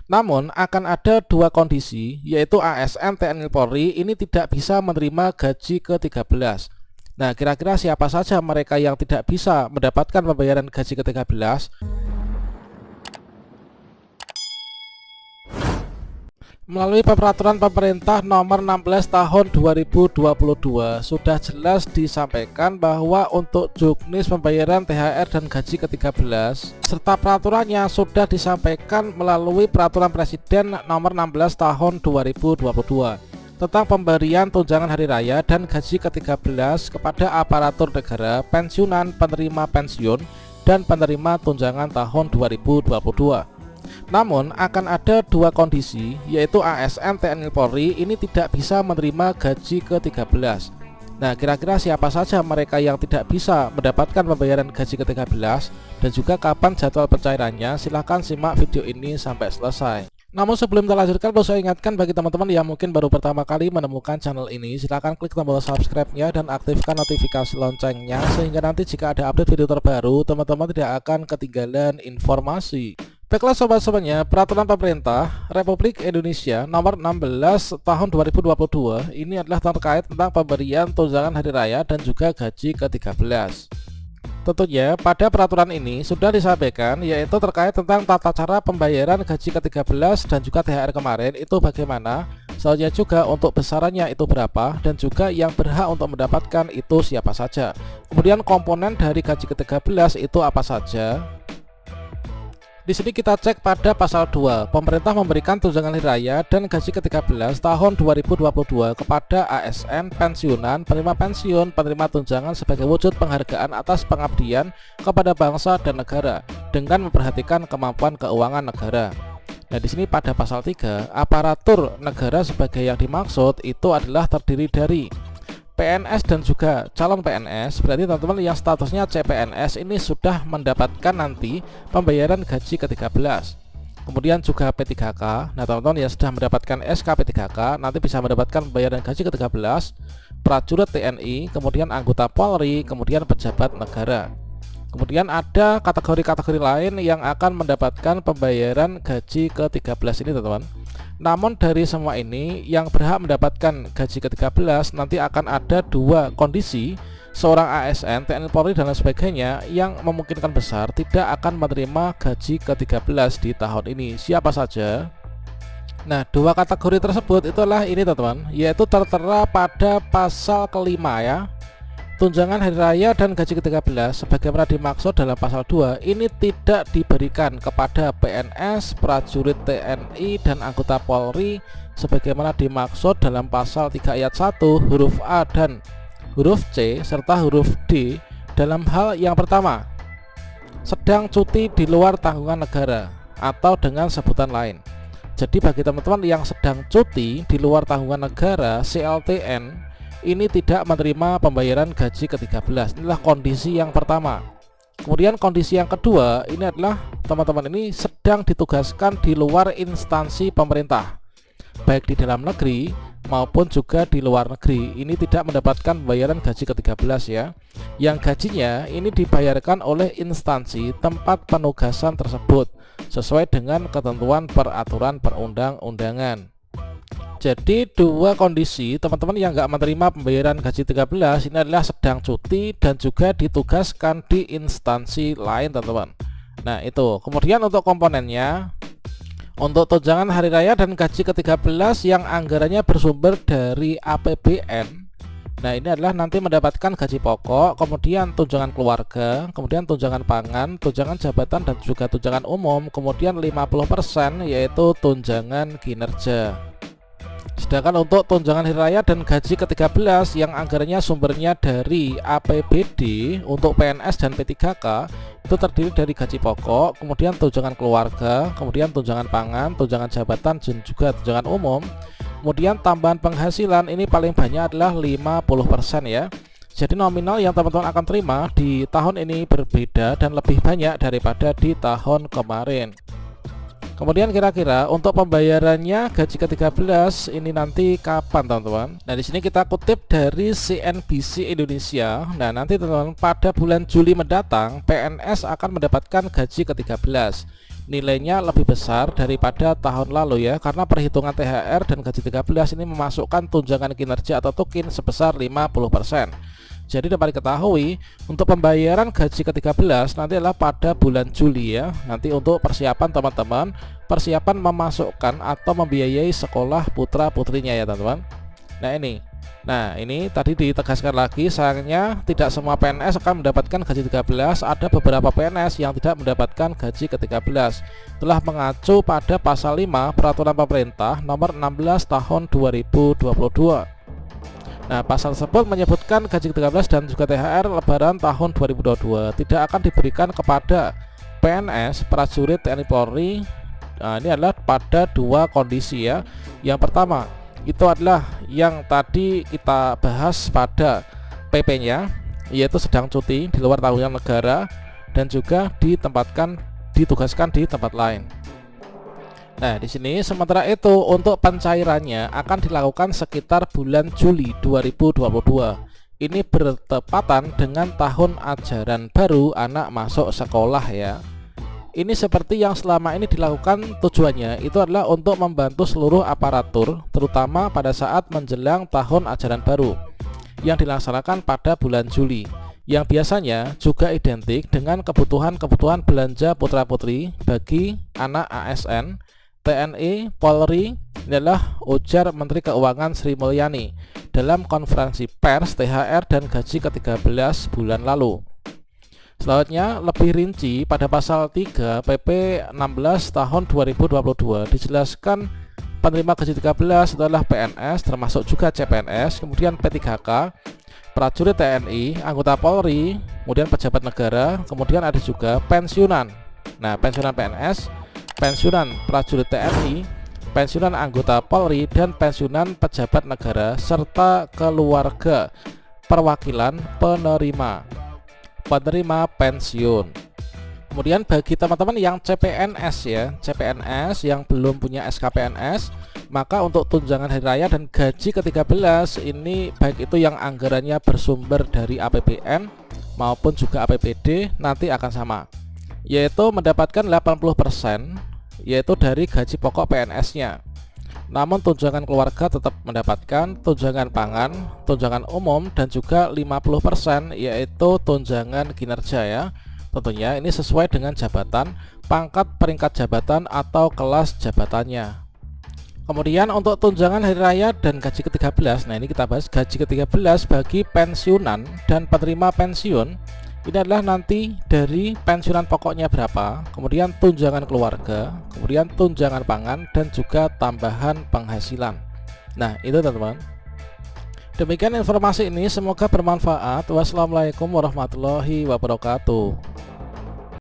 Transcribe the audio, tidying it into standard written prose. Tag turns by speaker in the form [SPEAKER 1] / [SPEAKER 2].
[SPEAKER 1] Namun akan ada dua kondisi, yaitu ASN TNI Polri ini tidak bisa menerima gaji ke-13. Nah, kira-kira siapa saja mereka yang tidak bisa mendapatkan pembayaran gaji ke-13? Melalui peraturan pemerintah nomor 16 tahun 2022 sudah jelas disampaikan bahwa untuk juknis pembayaran THR dan gaji ke-13 serta peraturannya sudah disampaikan melalui peraturan presiden nomor 16 tahun 2022 tentang pemberian tunjangan hari raya dan gaji ke-13 kepada aparatur negara, pensiunan, penerima pensiun, dan penerima tunjangan tahun 2022. Namun akan ada dua kondisi, yaitu ASN TNI Polri ini tidak bisa menerima gaji ke-13. Nah, kira-kira siapa saja mereka yang tidak bisa mendapatkan pembayaran gaji ke-13 dan juga kapan jadwal pencairannya? Silahkan simak video ini sampai selesai. Namun sebelum kita lanjutkan, perlu saya ingatkan bagi teman-teman yang mungkin baru pertama kali menemukan channel ini, silahkan klik tombol subscribe-nya dan aktifkan notifikasi loncengnya sehingga nanti jika ada update video terbaru, teman-teman tidak akan ketinggalan informasi. Baiklah sobat-sobatnya, peraturan pemerintah Republik Indonesia nomor 16 tahun 2022 ini adalah terkait tentang pemberian tunjangan hari raya dan juga gaji ke-13. Tentunya pada peraturan ini sudah disampaikan, yaitu terkait tentang tata cara pembayaran gaji ke-13 dan juga THR kemarin itu bagaimana, soalnya juga untuk besarannya itu berapa, dan juga yang berhak untuk mendapatkan itu siapa saja. Kemudian komponen dari gaji ke-13 itu apa saja. Di sini kita cek pada pasal 2, pemerintah memberikan tunjangan hari raya dan gaji ke-13 tahun 2022 kepada ASN, pensiunan, penerima pensiun, penerima tunjangan sebagai wujud penghargaan atas pengabdian kepada bangsa dan negara dengan memperhatikan kemampuan keuangan negara. Nah, di sini pada pasal 3, aparatur negara sebagai yang dimaksud itu adalah terdiri dari PNS dan juga calon PNS. Berarti teman-teman yang statusnya CPNS ini sudah mendapatkan nanti pembayaran gaji ke-13. Kemudian juga P3K. Nah, teman-teman yang sudah mendapatkan SK P3K nanti bisa mendapatkan pembayaran gaji ke-13. Prajurit TNI, kemudian anggota Polri, kemudian pejabat negara. Kemudian ada kategori-kategori lain yang akan mendapatkan pembayaran gaji ke-13 ini, teman-teman. Namun dari semua ini yang berhak mendapatkan gaji ke-13 nanti akan ada dua kondisi. Seorang ASN, TNI Polri dan lain sebagainya yang memungkinkan besar tidak akan menerima gaji ke-13 di tahun ini. Siapa saja? Nah, dua kategori tersebut itulah ini teman-teman, yaitu tertera pada pasal kelima ya. Tunjangan hari raya dan gaji ke-13 sebagaimana dimaksud dalam pasal 2 ini tidak diberikan kepada PNS, prajurit TNI, dan anggota Polri sebagaimana dimaksud dalam pasal 3 ayat 1 huruf A dan huruf C serta huruf D dalam hal yang pertama, sedang cuti di luar tanggungan negara atau dengan sebutan lain. Jadi bagi teman-teman yang sedang cuti di luar tanggungan negara CLTN ini tidak menerima pembayaran gaji ke-13. Inilah kondisi yang pertama. Kemudian kondisi yang kedua ini adalah teman-teman ini sedang ditugaskan di luar instansi pemerintah, baik di dalam negeri maupun juga di luar negeri. Ini tidak mendapatkan pembayaran gaji ke-13 ya. Yang gajinya ini dibayarkan oleh instansi tempat penugasan tersebut sesuai dengan ketentuan peraturan perundang-undangan. Jadi dua kondisi teman-teman yang nggak menerima pembayaran gaji 13 ini adalah sedang cuti dan juga ditugaskan di instansi lain, teman-teman. Nah, itu. Kemudian untuk komponennya, untuk tunjangan hari raya dan gaji ke-13 yang anggarannya bersumber dari APBN. Nah, ini adalah nanti mendapatkan gaji pokok, kemudian tunjangan keluarga, kemudian tunjangan pangan, tunjangan jabatan dan juga tunjangan umum, kemudian 50% yaitu tunjangan kinerja. Sedangkan untuk tunjangan hari raya dan gaji ke-13 yang anggarannya sumbernya dari APBD untuk PNS dan P3K itu terdiri dari gaji pokok, kemudian tunjangan keluarga, kemudian tunjangan pangan, tunjangan jabatan dan juga tunjangan umum. Kemudian tambahan penghasilan ini paling banyak adalah 50% ya. Jadi nominal yang teman-teman akan terima di tahun ini berbeda dan lebih banyak daripada di tahun kemarin. Kemudian kira-kira untuk pembayarannya gaji ke-13 ini nanti kapan, teman-teman? Nah, di sini kita kutip dari CNBC Indonesia. Nah, nanti teman-teman pada bulan Juli mendatang PNS akan mendapatkan gaji ke-13. nilainya lebih besar daripada tahun lalu ya, karena perhitungan THR dan gaji 13 ini memasukkan tunjangan kinerja atau tukin sebesar 50%. Jadi dapat diketahui untuk pembayaran gaji ke-13 nanti adalah pada bulan Juli ya. Nanti untuk persiapan teman-teman, persiapan memasukkan atau membiayai sekolah putra-putrinya ya teman-teman. Nah ini tadi ditegaskan lagi, sayangnya tidak semua PNS akan mendapatkan gaji 13. Ada beberapa PNS yang tidak mendapatkan gaji ke-13. Telah mengacu pada pasal 5 Peraturan Pemerintah nomor 16 tahun 2022. Nah, pasal tersebut menyebutkan gaji ke-13 dan juga THR Lebaran tahun 2022 tidak akan diberikan kepada PNS, prajurit TNI Polri. Nah, ini adalah pada dua kondisi ya. Yang pertama, itu adalah yang tadi kita bahas pada PP-nya, yaitu sedang cuti di luar tanggungan negara dan juga ditugaskan di tempat lain. Nah, di sini sementara itu untuk pencairannya akan dilakukan sekitar bulan Juli 2022. Ini bertepatan dengan tahun ajaran baru anak masuk sekolah ya. Ini seperti yang selama ini dilakukan, tujuannya itu adalah untuk membantu seluruh aparatur, terutama pada saat menjelang tahun ajaran baru yang dilaksanakan pada bulan Juli, yang biasanya juga identik dengan kebutuhan-kebutuhan belanja putra-putri bagi anak ASN, TNI, Polri. Ini adalah ujar Menteri Keuangan Sri Mulyani dalam konferensi pers THR dan gaji ke-13 bulan lalu. Selanjutnya lebih rinci pada pasal 3 PP 16 tahun 2022 dijelaskan penerima gaji 13 adalah PNS termasuk juga CPNS, kemudian P3K, prajurit TNI, anggota Polri, kemudian pejabat negara, kemudian ada juga pensiunan. Nah, pensiunan PNS, pensiunan prajurit TNI, pensiunan anggota Polri, dan pensiunan pejabat negara serta keluarga perwakilan penerima pensiun. Kemudian bagi teman-teman yang CPNS ya, CPNS yang belum punya SKPNS, maka untuk tunjangan hari raya dan gaji ke-13 ini baik itu yang anggarannya bersumber dari APBN maupun juga APBD nanti akan sama, yaitu mendapatkan 80% yaitu dari gaji pokok PNS-nya. Namun tunjangan keluarga tetap mendapatkan tunjangan pangan, tunjangan umum, dan juga 50% yaitu tunjangan kinerja ya. Tentunya ini sesuai dengan jabatan, pangkat, peringkat jabatan atau kelas jabatannya. Kemudian untuk tunjangan hari raya dan gaji ke-13, nah ini kita bahas gaji ke-13 bagi pensiunan dan penerima pensiun. Ini adalah nanti dari pensiunan pokoknya berapa, kemudian tunjangan keluarga, kemudian tunjangan pangan, dan juga tambahan penghasilan. Nah itu teman-teman. Demikian informasi ini, semoga bermanfaat. Wassalamualaikum warahmatullahi wabarakatuh.